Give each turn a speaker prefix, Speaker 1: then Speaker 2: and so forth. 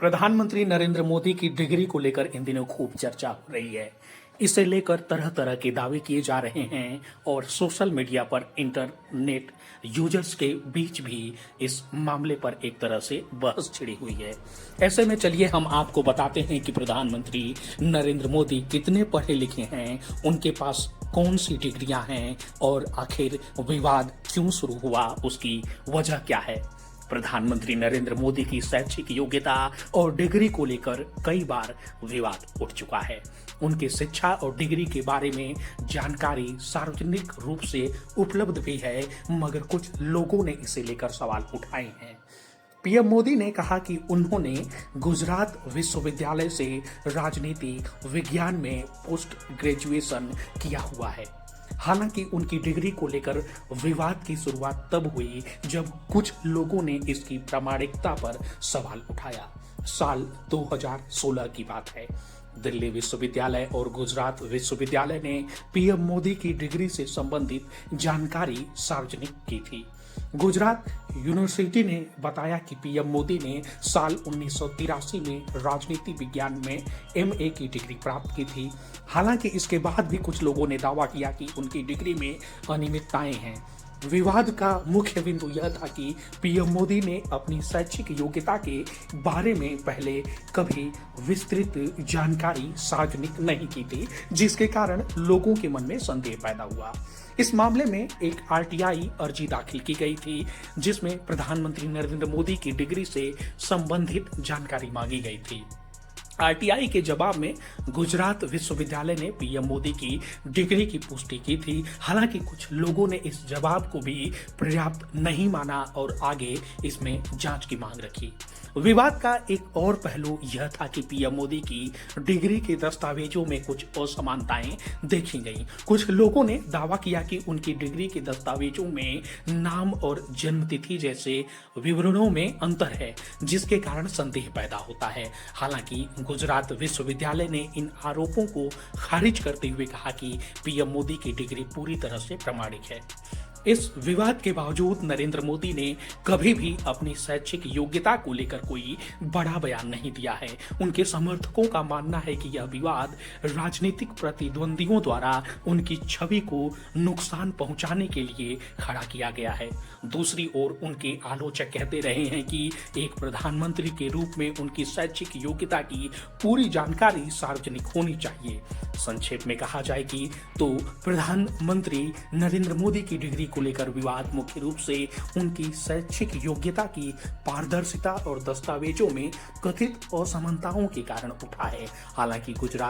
Speaker 1: प्रधानमंत्री नरेंद्र मोदी की डिग्री को लेकर इन दिनों खूब चर्चा हो रही है। इसे लेकर तरह तरह के दावे किए जा रहे हैं और सोशल मीडिया पर इंटरनेट यूजर्स के बीच भी इस मामले पर एक तरह से बहस छिड़ी हुई है। ऐसे में चलिए हम आपको बताते हैं कि प्रधानमंत्री नरेंद्र मोदी कितने पढ़े लिखे हैं, उनके पास कौन सी डिग्रियां हैं और आखिर विवाद क्यों शुरू हुआ, उसकी वजह क्या है। प्रधानमंत्री नरेंद्र मोदी की शैक्षिक योग्यता और डिग्री को लेकर कई बार विवाद उठ चुका है। उनकी शिक्षा और डिग्री के बारे में जानकारी सार्वजनिक रूप से उपलब्ध भी है, मगर कुछ लोगों ने इसे लेकर सवाल उठाए हैं। पीएम मोदी ने कहा कि उन्होंने गुजरात विश्वविद्यालय से राजनीति विज्ञान में पोस्ट ग्रेजुएशन किया हुआ है। हालांकि उनकी डिग्री को लेकर विवाद की शुरुआत तब हुई जब कुछ लोगों ने इसकी प्रामाणिकता पर सवाल उठाया। साल 2016 की बात है। दिल्ली विश्वविद्यालय और गुजरात विश्वविद्यालय ने पीएम मोदी की डिग्री से संबंधित जानकारी सार्वजनिक की थी। गुजरात यूनिवर्सिटी ने बताया कि पीएम मोदी ने साल 1983 में राजनीति विज्ञान में एमए की डिग्री प्राप्त की थी। हालांकि इसके बाद भी कुछ लोगों ने दावा किया कि उनकी डिग्री में अनियमितताएं हैं। विवाद का मुख्य बिंदु यह था कि पीएम मोदी ने अपनी शैक्षिक योग्यता के बारे में पहले कभी विस्तृत जानकारी सार्वजनिक नहीं की थी, जिसके कारण लोगों के मन में संदेह पैदा हुआ। इस मामले में एक आरटीआई अर्जी दाखिल की गई थी, जिसमें प्रधानमंत्री नरेंद्र मोदी की डिग्री से संबंधित जानकारी मांगी गई थी। आरटीआई के जवाब में गुजरात विश्वविद्यालय ने पीएम मोदी की डिग्री की पुष्टि की थी। हालांकि कुछ लोगों ने इस जवाब को भी पर्याप्त नहीं माना और आगे इसमें जांच की मांग रखी। विवाद का एक और पहलू यह था कि पीएम मोदी की डिग्री के दस्तावेजों में कुछ असमानताएं देखी गईं। कुछ लोगों ने दावा किया कि उनकी डिग्री के दस्तावेजों में नाम और जन्मतिथि जैसे विवरणों में अंतर है, जिसके कारण संदेह पैदा होता है। हालांकि गुजरात विश्वविद्यालय ने इन आरोपों को खारिज करते हुए कहा कि पीएम मोदी की डिग्री पूरी तरह से प्रामाणिक है। इस विवाद के बावजूद नरेंद्र मोदी ने कभी भी अपनी शैक्षिक योग्यता को लेकर कोई बड़ा बयान नहीं दिया है। उनके समर्थकों का मानना है कि यह विवाद राजनीतिक प्रतिद्वंदियों द्वारा उनकी छवि को नुकसान पहुंचाने के लिए खड़ा किया गया है। दूसरी ओर उनके आलोचक कहते रहे हैं कि एक प्रधानमंत्री के रूप में उनकी शैक्षिक योग्यता की पूरी जानकारी सार्वजनिक होनी चाहिए। संक्षेप में कहा जाए कि तो प्रधानमंत्री नरेंद्र मोदी की डिग्री को लेकर विवाद मुख्य रूप से उनकी शैक्षिक योग्यता की पारदर्शिता और दस्तावेजों में कथित असमानताओं के कारण उठा है। हालांकि गुजरात